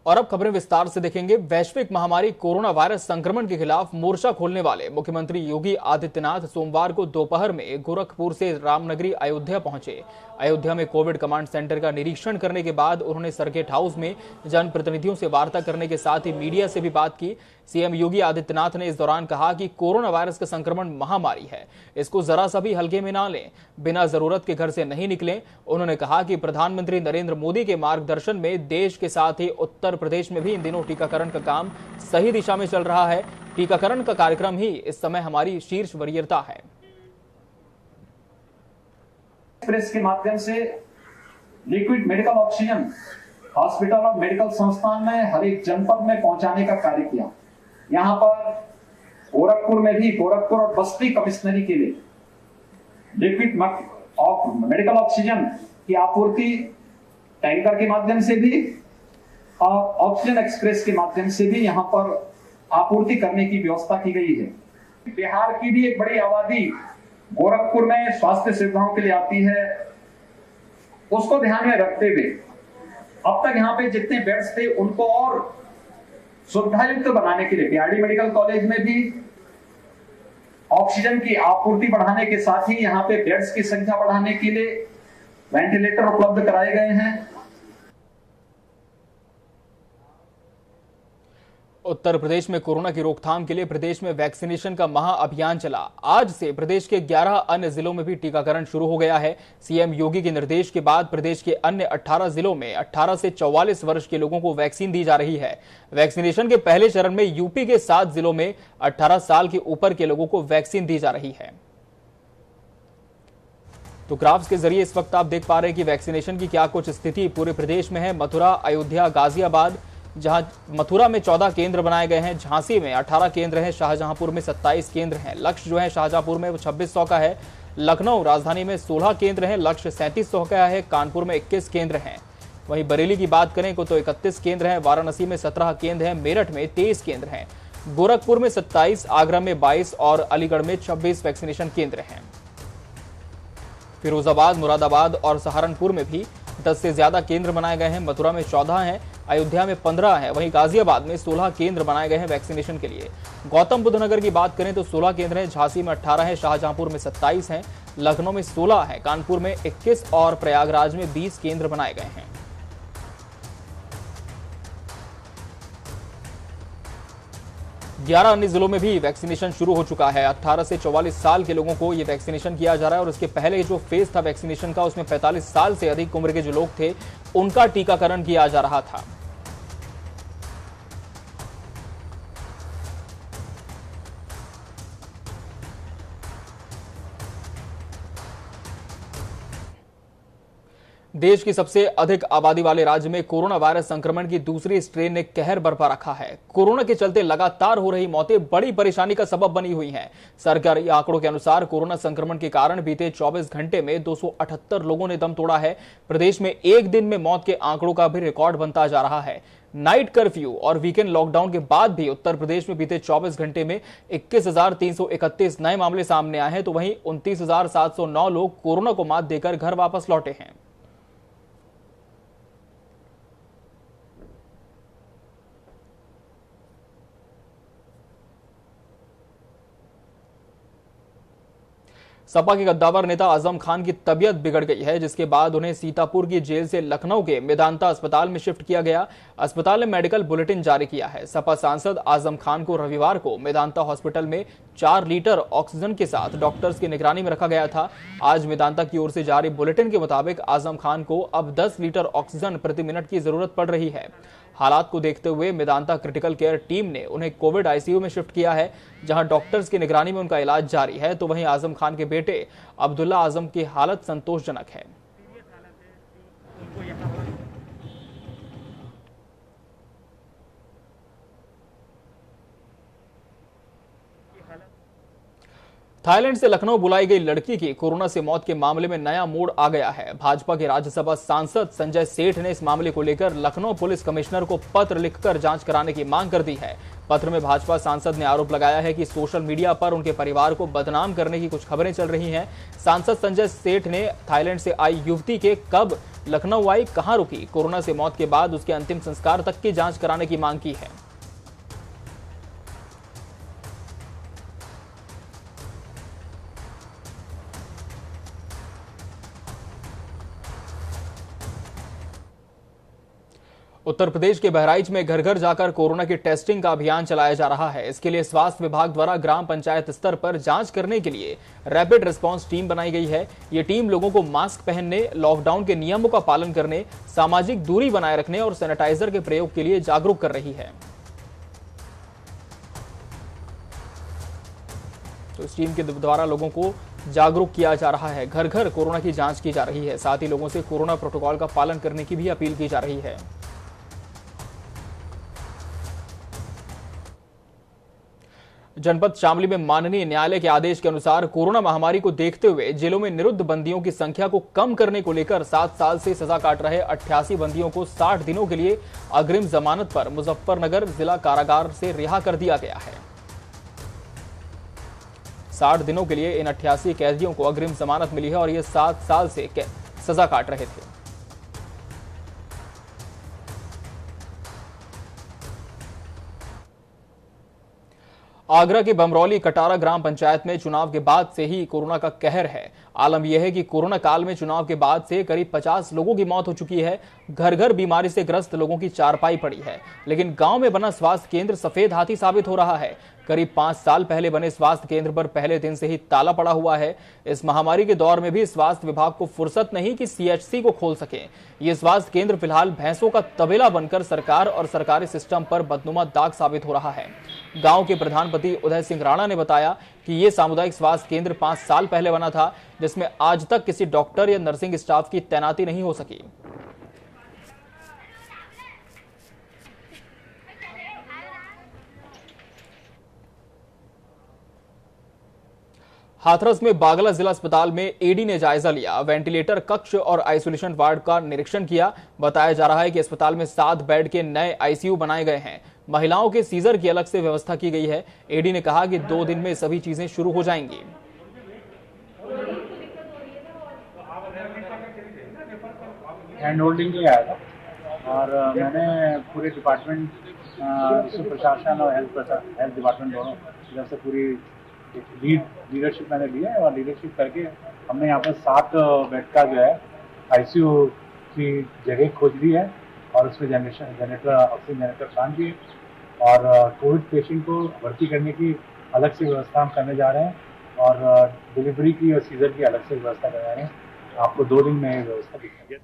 और अब खबरें विस्तार से देखेंगे। वैश्विक महामारी कोरोना वायरस संक्रमण के खिलाफ मोर्चा खोलने वाले मुख्यमंत्री योगी आदित्यनाथ सोमवार को दोपहर में गोरखपुर से रामनगरी अयोध्या पहुंचे। अयोध्या में कोविड कमांड सेंटर का निरीक्षण करने के बाद उन्होंने सर्किट हाउस में जनप्रतिनिधियों से वार्ता करने के साथ ही मीडिया से भी बात की। सीएम योगी आदित्यनाथ ने इस दौरान कहा कि कोरोना वायरस का संक्रमण महामारी है, इसको जरा सा भी हल्के में ना लें, बिना जरूरत के घर से नहीं निकलें। उन्होंने कहा कि प्रधानमंत्री नरेंद्र मोदी के मार्गदर्शन में देश के साथ ही उत्तर प्रदेश में भी इन दिनों टीकाकरण का काम सही दिशा में चल रहा है। टीकाकरण का कार्यक्रम ही इस समय हमारी शीर्ष वरीयता है। एक्सप्रेस के माध्यम से लिक्विड मेडिकल ऑक्सीजन हॉस्पिटल और मेडिकल संस्थान में हर एक जनपद में पहुंचाने का कार्य किया। यहाँ पर गोरखपुर में भी गोरखपुर और बस्ती कमिश्नरी के लिए लिक्विड मेडिकल ऑक्सीजन की आपूर्ति टैंकर के माध्यम से भी और ऑक्सीजन एक्सप्रेस के माध्यम से भी यहाँ पर आपूर्ति करने की व्यवस्था की गई है। बिहार की भी एक बड़ी आबादी गोरखपुर में स्वास्थ्य सुविधाओं के लिए आती है, उसको ध्यान में रखते हुए अब तक यहाँ पे जितने बेड्स थे उनको और सुविधायुक्त बनाने के लिए बीआरडी मेडिकल कॉलेज में भी ऑक्सीजन की आपूर्ति बढ़ाने के साथ ही यहाँ पे बेड्स की संख्या बढ़ाने के लिए वेंटिलेटर उपलब्ध कराए गए हैं। उत्तर प्रदेश में कोरोना की रोकथाम के लिए प्रदेश में वैक्सीनेशन का महाअभियान चला। आज से प्रदेश के 11 अन्य जिलों में भी टीकाकरण शुरू हो गया है। सीएम योगी के निर्देश के बाद प्रदेश के अन्य 18 जिलों में 18 से 44 वर्ष के लोगों को वैक्सीन दी जा रही है। वैक्सीनेशन के पहले चरण में यूपी के 7 जिलों में 18 साल के ऊपर के लोगों को वैक्सीन दी जा रही है। तो ग्राफ्स के जरिए इस वक्त आप देख पा रहे हैं कि वैक्सीनेशन की क्या कुछ स्थिति पूरे प्रदेश में है। मथुरा, अयोध्या, गाजियाबाद, जहां मथुरा में 14 केंद्र बनाए गए हैं, झांसी में 18 केंद्र हैं, शाहजहांपुर में 27 केंद्र हैं। लक्ष्य जो है शाहजहांपुर में वो 2600 का है। लखनऊ राजधानी में 16 केंद्र हैं, लक्ष्य 3700 का है। कानपुर में 21 केंद्र हैं। वहीं बरेली की बात करें तो 31 केंद्र हैं। वाराणसी में 17 केंद्र हैं। मेरठ में 23 केंद्र हैं। गोरखपुर में 27, आगरा में 22 और अलीगढ़ में 26 वैक्सीनेशन केंद्र हैं। फिरोजाबाद, मुरादाबाद और सहारनपुर में भी 10 से ज्यादा केंद्र बनाए गए हैं। मथुरा में 14 हैं, अयोध्या में 15 है। वहीं गाजियाबाद में 16 केंद्र बनाए गए हैं वैक्सीनेशन के लिए। गौतम बुद्ध नगर की बात करें तो 16 केंद्र हैं, झांसी में 18 है, शाहजहांपुर में 27 हैं, लखनऊ में 16 है, कानपुर में 21 और प्रयागराज में 20 केंद्र बनाए गए हैं। ग्यारह अन्य जिलों में भी वैक्सीनेशन शुरू हो चुका है। 18 से 44 साल के लोगों को ये वैक्सीनेशन किया जा रहा है और इसके पहले जो फेज था वैक्सीनेशन का उसमें 45 साल से अधिक उम्र के जो लोग थे उनका टीकाकरण किया जा रहा था। देश की सबसे अधिक आबादी वाले राज्य में कोरोना वायरस संक्रमण की दूसरी स्ट्रेन ने कहर बरपा रखा है। कोरोना के चलते लगातार हो रही मौतें बड़ी परेशानी का सबब बनी हुई हैं। सरकारी आंकड़ों के अनुसार कोरोना संक्रमण के कारण बीते 24 घंटे में 278 लोगों ने दम तोड़ा है। प्रदेश में एक दिन में मौत के आंकड़ों का भी रिकॉर्ड बनता जा रहा है। नाइट कर्फ्यू और वीकेंड लॉकडाउन के बाद भी उत्तर प्रदेश में बीते 24 घंटे में 21,331 नए मामले सामने आए हैं, तो वहीं 29,709 लोग कोरोना को मात देकर घर वापस लौटे हैं। सपा के गद्दावर नेता आजम खान की तबीयत बिगड़ गई है, जिसके बाद उन्हें सीतापुर की जेल से लखनऊ के मेदांता अस्पताल में शिफ्ट किया गया। अस्पताल ने मेडिकल बुलेटिन जारी किया है। सपा सांसद आजम खान को रविवार को मेदांता हॉस्पिटल में 4 लीटर ऑक्सीजन के साथ डॉक्टर्स की निगरानी में रखा गया था। आज मेदांता की ओर से जारी बुलेटिन के मुताबिक आजम खान को अब 10 लीटर ऑक्सीजन प्रति मिनट की जरूरत पड़ रही है। हालात को देखते हुए मेदांता क्रिटिकल केयर टीम ने उन्हें कोविड आईसीयू में शिफ्ट किया है, जहां डॉक्टर्स की निगरानी में उनका इलाज जारी है। तो वहीं आजम खान के बेटे अब्दुल्ला आजम की हालत संतोषजनक है। थाईलैंड से लखनऊ बुलाई गई लड़की की कोरोना से मौत के मामले में नया मोड़ आ गया है। भाजपा के राज्यसभा सांसद संजय सेठ ने इस मामले को लेकर लखनऊ पुलिस कमिश्नर को पत्र लिखकर जांच कराने की मांग कर दी है। पत्र में भाजपा सांसद ने आरोप लगाया है कि सोशल मीडिया पर उनके परिवार को बदनाम करने की कुछ खबरें चल रही हैं। सांसद संजय सेठ ने थाईलैंड से आई युवती के कब लखनऊ आई, कहां रुकी, कोरोना से मौत के बाद उसके अंतिम संस्कार तक की जांच कराने की मांग की है। उत्तर प्रदेश के बहराइच में घर घर जाकर कोरोना की टेस्टिंग का अभियान चलाया जा रहा है। इसके लिए स्वास्थ्य विभाग द्वारा ग्राम पंचायत स्तर पर जांच करने के लिए रैपिड रिस्पांस टीम बनाई गई है। ये टीम लोगों को मास्क पहनने, लॉकडाउन के नियमों का पालन करने, सामाजिक दूरी बनाए रखने और सैनिटाइजर के प्रयोग के लिए जागरूक कर रही है। तो इस टीम के द्वारा लोगों को जागरूक किया जा रहा है, घर घर कोरोना की जांच की जा रही है। साथ ही लोगों से कोरोना प्रोटोकॉल का पालन करने की भी अपील की जा रही है। जनपद शामली में माननीय न्यायालय के आदेश के अनुसार कोरोना महामारी को देखते हुए जेलों में निरुद्ध बंदियों की संख्या को कम करने को लेकर 7 साल से सजा काट रहे 88 बंदियों को 60 दिनों के लिए अग्रिम जमानत पर मुजफ्फरनगर जिला कारागार से रिहा कर दिया गया है। 60 दिनों के लिए इन 88 कैदियों को अग्रिम जमानत मिली है और ये 7 साल से सजा काट रहे थे। आगरा के बमरौली कटारा ग्राम पंचायत में चुनाव के बाद से ही कोरोना का कहर है। आलम यह है कि कोरोना काल में चुनाव के बाद से करीब 50 लोगों की मौत हो चुकी है। घर घर बीमारी से ग्रस्त लोगों की चारपाई पड़ी है, लेकिन गांव में बना स्वास्थ्य केंद्र सफेद हाथी साबित हो रहा है। करीब 5 साल पहले बने स्वास्थ्य केंद्र पर पहले दिन से ही ताला पड़ा हुआ है। इस महामारी के दौर में भी स्वास्थ्य विभाग को फुर्सत नहीं कि सीएचसी को खोल सके। ये स्वास्थ्य केंद्र फिलहाल भैंसों का तबेला बनकर सरकार और सरकारी सिस्टम पर बदनुमा दाग साबित हो रहा है। गांव के प्रधानपति उदय सिंह राणा ने बताया कि ये सामुदायिक स्वास्थ्य केंद्र 5 साल पहले बना था, जिसमें आज तक किसी डॉक्टर या नर्सिंग स्टाफ की तैनाती नहीं हो सकी। हाथरस में बागला जिला अस्पताल में एडी ने जायजा लिया। वेंटिलेटर कक्ष और आइसोलेशन वार्ड का निरीक्षण किया। बताया जा रहा है कि अस्पताल में 7 बेड के नए आईसीयू बनाए गए हैं। महिलाओं के सीजर की अलग से व्यवस्था की गई है। एडी ने कहा कि 2 दिन में सभी चीजें शुरू हो जाएंगी। हैंड होल्डिंग के लिए आया था और मैंने पूरे डिपार्टमेंट, प्रशासन और हेल्थ डिपार्टमेंट दोनों इधर से पूरी लीडरशिप मैंने ली है और लीडरशिप करके हमने यहाँ पर 7 बेड का जो है आईसीयू की जगह खोज ली है और उसमें जनरेटर ऑक्सीजन जनरेटर काम किए और कोविड पेशेंट को भर्ती करने की अलग से व्यवस्था हम करने जा रहे हैं और डिलीवरी की और सीजर की अलग से व्यवस्था कर रहे हैं। आपको 2 दिन में व्यवस्था दिखाई।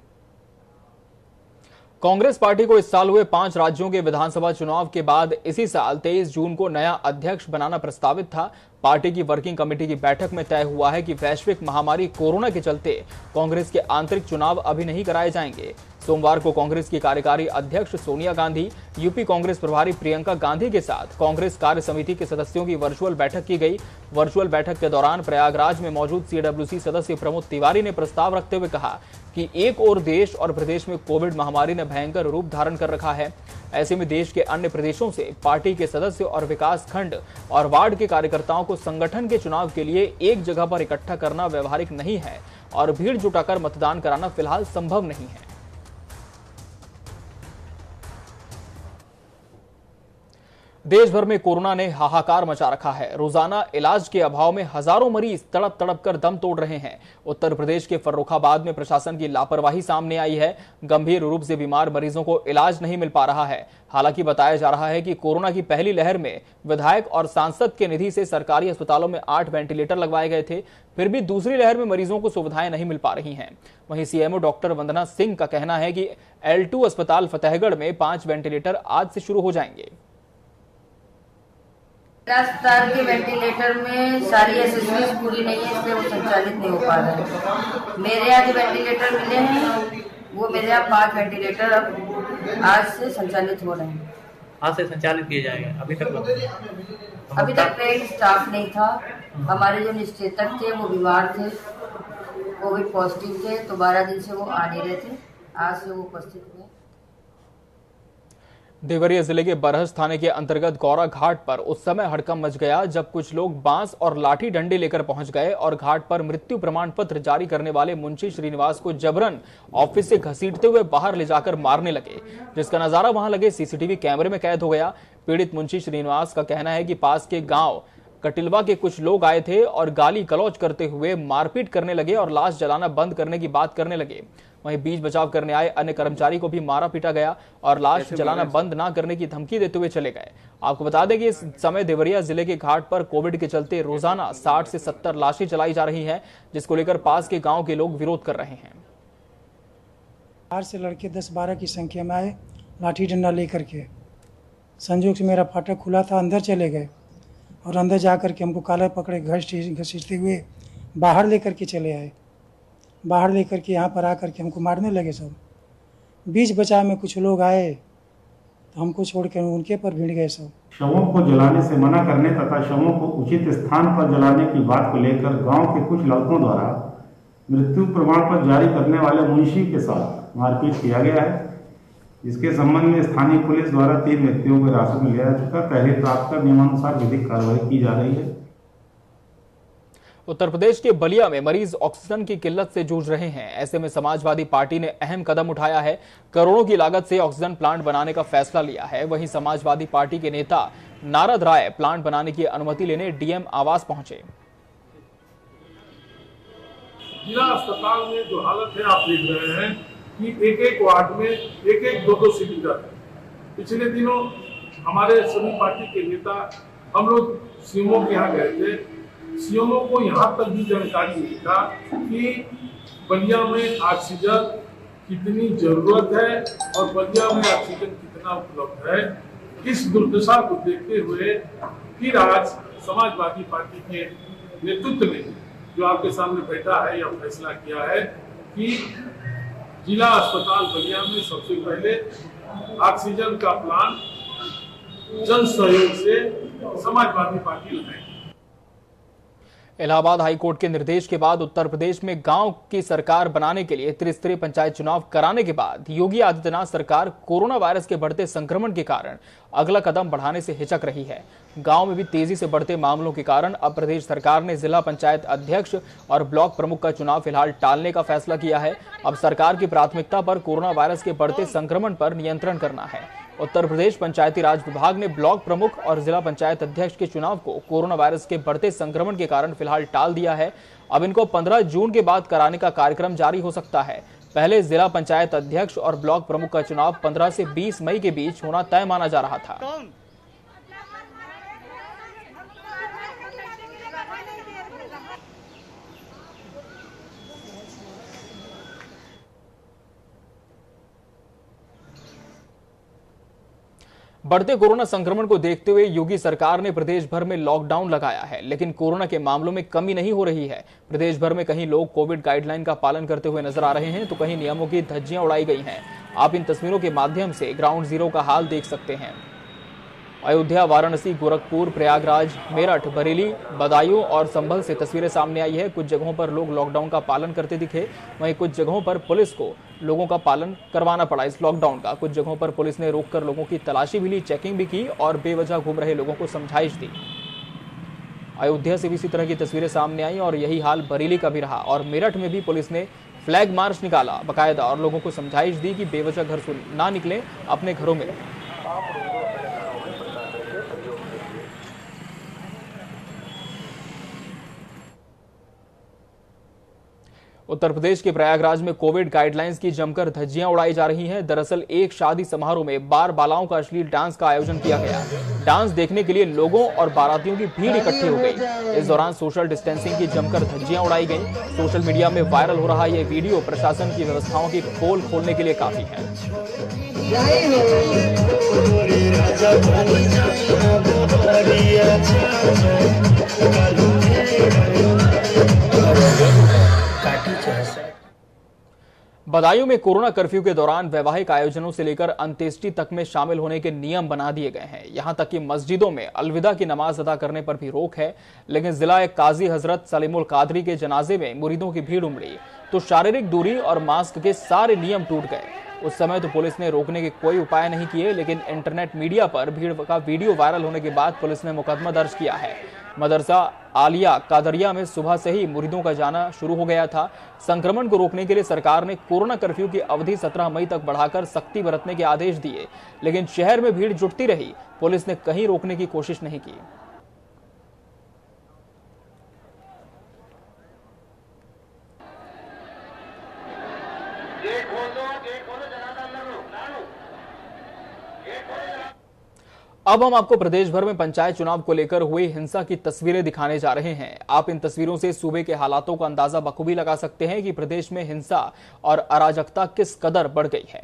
कांग्रेस पार्टी को इस साल हुए 5 राज्यों के विधानसभा चुनाव के बाद इसी साल 23 जून को नया अध्यक्ष बनाना प्रस्तावित था। पार्टी की वर्किंग कमेटी की बैठक में तय हुआ है कि वैश्विक महामारी कोरोना के चलते कांग्रेस के आंतरिक चुनाव अभी नहीं कराए जाएंगे। सोमवार को कांग्रेस की कार्यकारी अध्यक्ष सोनिया गांधी, यूपी कांग्रेस प्रभारी प्रियंका गांधी के साथ कांग्रेस कार्य समिति के सदस्यों की वर्चुअल बैठक की गई। वर्चुअल बैठक के दौरान प्रयागराज में मौजूद सीडब्ल्यूसी सदस्य प्रमोद तिवारी ने प्रस्ताव रखते हुए कहा कि एक ओर देश और प्रदेश में कोविड महामारी ने भयंकर रूप धारण कर रखा है। ऐसे में देश के अन्य प्रदेशों से पार्टी के सदस्य और विकास खंड और वार्ड के कार्यकर्ताओं को संगठन के चुनाव के लिए एक जगह पर इकट्ठा करना व्यवहारिक नहीं है और भीड़ जुटाकर मतदान कराना फिलहाल संभव नहीं है। देश भर में कोरोना ने हाहाकार मचा रखा है। रोजाना इलाज के अभाव में हजारों मरीज तड़प तड़प कर दम तोड़ रहे हैं। उत्तर प्रदेश के फर्रुखाबाद में प्रशासन की लापरवाही सामने आई है। गंभीर रूप से बीमार मरीजों को इलाज नहीं मिल पा रहा है। हालांकि बताया जा रहा है कि कोरोना की पहली लहर में विधायक और सांसद के निधि से सरकारी अस्पतालों में 8 वेंटिलेटर लगवाए गए थे, फिर भी दूसरी लहर में मरीजों को सुविधाएं नहीं मिल पा रही हैं। वहीं सीएमओ डॉक्टर वंदना सिंह का कहना है कि L2 अस्पताल फतेहगढ़ में 5 वेंटिलेटर आज से शुरू हो जाएंगे। अस्पताल के वेंटिलेटर में सारी एसेसरीज पूरी नहीं है, इसलिए वो संचालित नहीं हो पा रहे हैं। मेरे यहाँ जो वेंटिलेटर मिले हैं वो मेरे यहाँ 5 वेंटिलेटर अब आज से संचालित हो रहे हैं। आज से संचालित किए जाएंगे। अभी तक ट्रेन स्टाफ नहीं था। हमारे जो निश्चेतक थे वो बीमार थे, कोविड पॉजिटिव थे, तो 12 दिन से वो आ नहीं रहे थे। आज से वो उपस्थित हुए। देवरिया जिले के बरहस थाने के अंतर्गत गौरा घाट पर उस समय हड़कंप मच गया जब कुछ लोग बांस और लाठी डंडे लेकर पहुंच गए और घाट पर मृत्यु प्रमाण पत्र जारी करने वाले मुंशी श्रीनिवास को जबरन ऑफिस से घसीटते हुए बाहर ले जाकर मारने लगे, जिसका नजारा वहां लगे सीसीटीवी कैमरे में कैद हो गया। पीड़ित मुंशी श्रीनिवास का कहना है कि पास के गांव कटिलवा के कुछ लोग आए थे और गाली गलौज करते हुए मारपीट करने लगे और लाश जलाना बंद करने की बात करने लगे। वहीं बीच बचाव करने आए अन्य कर्मचारी को भी मारा पीटा गया और लाश जलाना बंद ना करने की धमकी देते हुए चले गए। आपको बता दें कि इस समय देवरिया जिले के घाट पर कोविड के चलते रोजाना 60 से 70 लाशें जलाई जा रही हैं, जिसको लेकर पास के गांव के लोग विरोध कर रहे हैं। बाहर से लड़के 10-12 की संख्या में आए लाठी डंडा लेकर के। संजोग से मेरा फाटक खुला था, अंदर चले गए और अंदर जा कर के हमको काला पकड़े घसीटते हुए बाहर लेकर के चले आए। बाहर लेकर के यहाँ पर आकर के हमको मारने लगे। सब बीच बचाव में कुछ लोग आए तो हमको छोड़कर उनके पर भिड़ गए। सब शवों को जलाने से मना करने तथा शवों को उचित स्थान पर जलाने की बात को लेकर गांव के कुछ लड़कों द्वारा मृत्यु प्रमाण पत्र जारी करने वाले मुंशी के साथ मारपीट किया गया है। इसके संबंध में स्थानीय पुलिस द्वारा 3 व्यक्तियों को हिरासत में लिया जा चुका। तहरीर प्राप्त कर नियमानुसार विधिक कार्रवाई की जा रही है। उत्तर प्रदेश के बलिया में मरीज ऑक्सीजन की किल्लत से जूझ रहे हैं। ऐसे में समाजवादी पार्टी ने अहम कदम उठाया है, करोड़ों की लागत से ऑक्सीजन प्लांट बनाने का फैसला लिया है। वहीं समाजवादी पार्टी के नेता नारद राय प्लांट बनाने की अनुमति लेने डीएम आवास पहुंचे। जिला अस्पताल में जो हालत है आप देख रहे हैं कि एक वार्ड में एक 2 सिलेंडर है। पिछले दिनों हमारे सभी पार्टी के नेता हम लोग सीएमओ के यहाँ गए थे। सीएमओ को यहाँ तक भी जानकारी नहीं था कि बलिया में ऑक्सीजन कितनी जरूरत है और बलिया में ऑक्सीजन कितना उपलब्ध है। इस दुर्दशा को देखते हुए फिर आज समाजवादी पार्टी के नेतृत्व में जो आपके सामने बैठा है यह फैसला किया है कि जिला अस्पताल बलिया में सबसे पहले ऑक्सीजन का प्लांट जन सहयोग से समाजवादी पार्टी लगाएगी। इलाहाबाद हाईकोर्ट के निर्देश के बाद उत्तर प्रदेश में गांव की सरकार बनाने के लिए त्रिस्तरीय पंचायत चुनाव कराने के बाद योगी आदित्यनाथ सरकार कोरोना वायरस के बढ़ते संक्रमण के कारण अगला कदम बढ़ाने से हिचक रही है। गांव में भी तेजी से बढ़ते मामलों के कारण अब प्रदेश सरकार ने जिला पंचायत अध्यक्ष और ब्लॉक प्रमुख का चुनाव फिलहाल टालने का फैसला किया है। अब सरकार की प्राथमिकता पर कोरोना वायरस के बढ़ते संक्रमण पर नियंत्रण करना है। उत्तर प्रदेश पंचायती राज विभाग ने ब्लॉक प्रमुख और जिला पंचायत अध्यक्ष के चुनाव को कोरोना वायरस के बढ़ते संक्रमण के कारण फिलहाल टाल दिया है। अब इनको 15 जून के बाद कराने का कार्यक्रम जारी हो सकता है। पहले जिला पंचायत अध्यक्ष और ब्लॉक प्रमुख का चुनाव 15 से 20 मई के बीच होना तय माना जा रहा था। बढ़ते कोरोना संक्रमण को देखते हुए योगी सरकार ने प्रदेश भर में लॉकडाउन लगाया है, लेकिन कोरोना के मामलों में कमी नहीं हो रही है। प्रदेश भर में कहीं लोग कोविड गाइडलाइन का पालन करते हुए नजर आ रहे हैं तो कहीं नियमों की धज्जियां उड़ाई गई हैं। आप इन तस्वीरों के माध्यम से ग्राउंड जीरो का हाल देख सकते हैं। अयोध्या, वाराणसी, गोरखपुर, प्रयागराज, मेरठ, बरेली, बदायूं और संभल से तस्वीरें सामने आई है। कुछ जगहों पर लोग लॉकडाउन का पालन करते दिखे, वहीं कुछ जगहों पर पुलिस को लोगों का पालन करवाना पड़ा इस लॉकडाउन का। कुछ जगहों पर पुलिस ने रोककर लोगों की तलाशी भी ली, चेकिंग भी की और बेवजह घूम रहे लोगों को समझाइश दी। अयोध्या से भी इसी तरह की तस्वीरें सामने आई और यही हाल बरेली का भी रहा और मेरठ में भी पुलिस ने फ्लैग मार्च निकाला बाकायदा और लोगों को समझाइश दी कि बेवजह घर से ना निकलें, अपने घरों में रहें। उत्तर प्रदेश के प्रयागराज में कोविड गाइडलाइंस की जमकर धज्जियां उड़ाई जा रही हैं। दरअसल एक शादी समारोह में बार बालाओं का अश्लील डांस का आयोजन किया गया। डांस देखने के लिए लोगों और बारातियों की भीड़ इकट्ठी हो गई। इस दौरान सोशल डिस्टेंसिंग की जमकर धज्जियां उड़ाई गई। सोशल मीडिया में वायरल हो रहा ये वीडियो प्रशासन की व्यवस्थाओं की पोल खोलने के लिए काफी है। बदायूं में कोरोना कर्फ्यू के दौरान वैवाहिक आयोजनों से लेकर अंत्येष्टि तक में शामिल होने के नियम बना दिए गए हैं। यहां तक कि मस्जिदों में अलविदा की नमाज अदा करने पर भी रोक है। लेकिन जिला काजी हजरत सलीमुल कादरी के जनाजे में मुरीदों की भीड़ उमड़ी तो शारीरिक दूरी और मास्क के सारे नियम टूट गए। उस समय तो पुलिस ने रोकने के कोई उपाय नहीं किए, लेकिन इंटरनेट मीडिया पर भीड़ का वीडियो वायरल होने के बाद पुलिस ने मुकदमा दर्ज किया है। मदरसा आलिया कादरिया में सुबह से ही मुरीदों का जाना शुरू हो गया था। संक्रमण को रोकने के लिए सरकार ने कोरोना कर्फ्यू की अवधि 17 मई तक बढ़ाकर सख्ती बरतने के आदेश दिए, लेकिन शहर में भीड़ जुटती रही। पुलिस ने कहीं रोकने की कोशिश नहीं की। अब हम आपको प्रदेश भर में पंचायत चुनाव को लेकर हुई हिंसा की तस्वीरें दिखाने जा रहे हैं। आप इन तस्वीरों से सूबे के हालातों का अंदाजा बखूबी लगा सकते हैं कि प्रदेश में हिंसा और अराजकता किस कदर बढ़ गई है।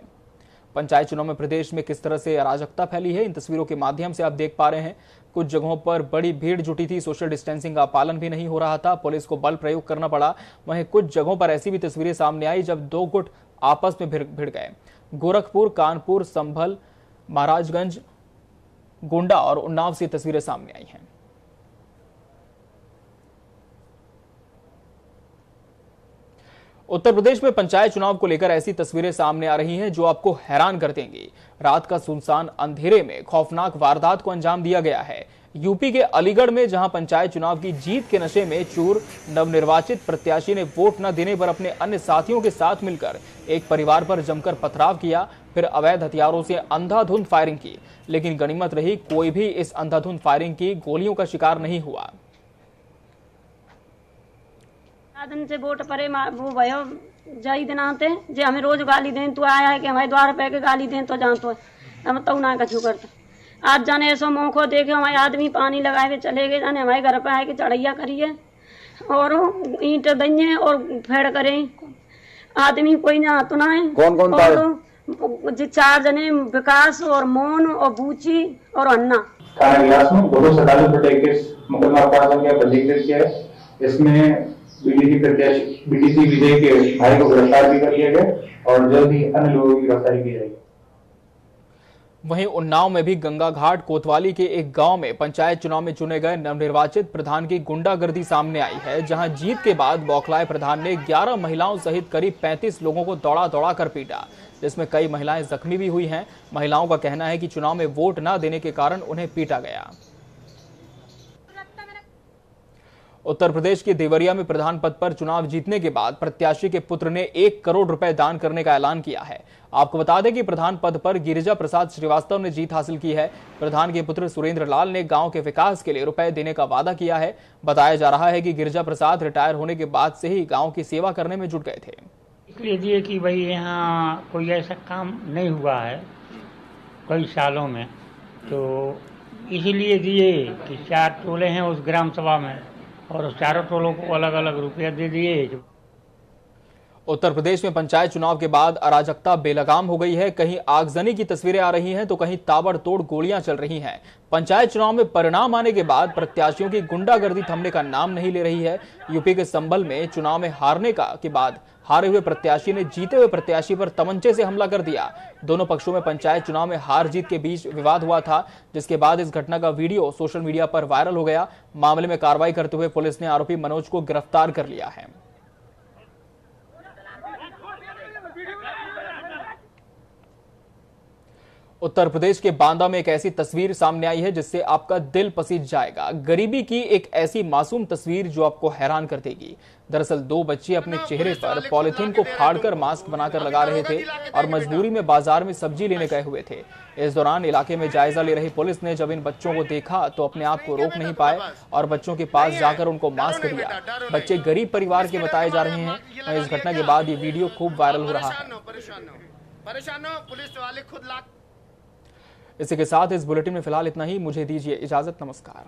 पंचायत चुनाव में प्रदेश में किस तरह से अराजकता फैली है, इन तस्वीरों के माध्यम से आप देख पा रहे हैं। कुछ जगहों पर बड़ी भीड़ जुटी थी, सोशल डिस्टेंसिंग का पालन भी नहीं हो रहा था, पुलिस को बल प्रयोग करना पड़ा। वहीं कुछ जगहों पर ऐसी भी तस्वीरें सामने आई जब दो गुट आपस में भिड़ गए। गोरखपुर, कानपुर, संभल, महाराजगंज, गोंडा और उन्नाव से तस्वीरें सामने आई हैं। उत्तर प्रदेश में पंचायत चुनाव को लेकर ऐसी तस्वीरें सामने आ रही हैं जो आपको हैरान कर देंगी। रात का सुनसान अंधेरे में खौफनाक वारदात को अंजाम दिया गया है। यूपी के अलीगढ़ में जहां पंचायत चुनाव की जीत के नशे में चूर नवनिर्वाचित प्रत्याशी ने वोट न देने पर अपने अन्य साथियों के साथ मिलकर एक परिवार पर जमकर पथराव किया, फिर अवैध हथियारों से अंधाधुंध फायरिंग की। लेकिन गनीमत रही, कोई भी इस अंधाधुंध फायरिंग की गोलियों का शिकार नहीं हुआ। दिन से वोट परे वो भयो जाई दिन आते जे हमें रोज गाली दें, तू आया है कि हमारे द्वार पे के गाली दें तो जान तो हम तो ना कछु करता। आज जाने ऐसा मौको देखे हमारे आदमी पानी लगाए हुए चले गए, जाने हमारे घर पे आए कि चढ़ैया करिए और ईंट दइए और फेड़ करें। आदमी कोई ना तो ना है। कौन जी 4 जने, विकास और मोहन और बूची और अन्ना। पंजीकृत किया है। इसमें बीडीसी विजय के भाई को गिरफ्तार भी कर लिया गया और जल्द ही अन्य लोगों की गिरफ्तारी की जाएगी। वहीं उन्नाव में भी गंगा घाट कोतवाली के एक गांव में पंचायत चुनाव में चुने गए नवनिर्वाचित प्रधान की गुंडागर्दी सामने आई है, जहां जीत के बाद बौखलाए प्रधान ने 11 महिलाओं सहित करीब 35 लोगों को दौड़ा कर पीटा, जिसमें कई महिलाएं जख्मी भी हुई हैं। महिलाओं का कहना है कि चुनाव में वोट न देने के कारण उन्हें पीटा गया। उत्तर प्रदेश के देवरिया में प्रधान पद पर चुनाव जीतने के बाद प्रत्याशी के पुत्र ने 1 करोड़ रुपए दान करने का ऐलान किया है। आपको बता दें कि प्रधान पद पर गिरिजा प्रसाद श्रीवास्तव ने जीत हासिल की है। प्रधान के पुत्र सुरेंद्र लाल ने गांव के विकास के लिए रुपए देने का वादा किया है। बताया जा रहा है कि गिरिजा प्रसाद रिटायर होने के बाद से ही गांव की सेवा करने में जुट गए थे। इसलिए दिए कि भाई यहाँ कोई ऐसा काम नहीं हुआ है कई सालों में, तो इसीलिए दिए कि 4 टोले हैं उस ग्राम सभा में और उस चारों टोलों को अलग अलग रुपया दे दिए। उत्तर प्रदेश में पंचायत चुनाव के बाद अराजकता बेलगाम हो गई है। कहीं आगजनी की तस्वीरें आ रही हैं तो कहीं ताबड़तोड़ गोलियां चल रही हैं। पंचायत चुनाव में परिणाम आने के बाद प्रत्याशियों की गुंडागर्दी थमने का नाम नहीं ले रही है। यूपी के संभल में चुनाव में हारने के बाद हारे हुए प्रत्याशी ने जीते हुए प्रत्याशी पर तमंचे से हमला कर दिया। दोनों पक्षों में पंचायत चुनाव में हार जीत के बीच विवाद हुआ था, जिसके बाद इस घटना का वीडियो सोशल मीडिया पर वायरल हो गया। मामले में कार्रवाई करते हुए पुलिस ने आरोपी मनोज को गिरफ्तार कर लिया है। उत्तर प्रदेश के बांदा में एक ऐसी तस्वीर सामने आई है जिससे आपका दिल पसीज जाएगा। गरीबी की एक ऐसी मासूम तस्वीर जो आपको हैरान कर देगी। दरअसल 2 बच्चे अपने चेहरे पर पॉलिथीन को फाड़कर मास्क बनाकर लगा रहे थे और मजबूरी में बाजार में सब्जी लेने गए हुए थे। इस दौरान इलाके में जायजा ले रही पुलिस ने जब इन बच्चों को देखा तो अपने आप को रोक नहीं पाए और बच्चों के पास जाकर उनको मास्क दिया। बच्चे गरीब परिवार के बताए जा रहे हैं। इस घटना के बाद ये वीडियो खूब वायरल हो रहा है। इसी के साथ इस बुलेटिन में फिलहाल इतना ही। मुझे दीजिए इजाजत। नमस्कार।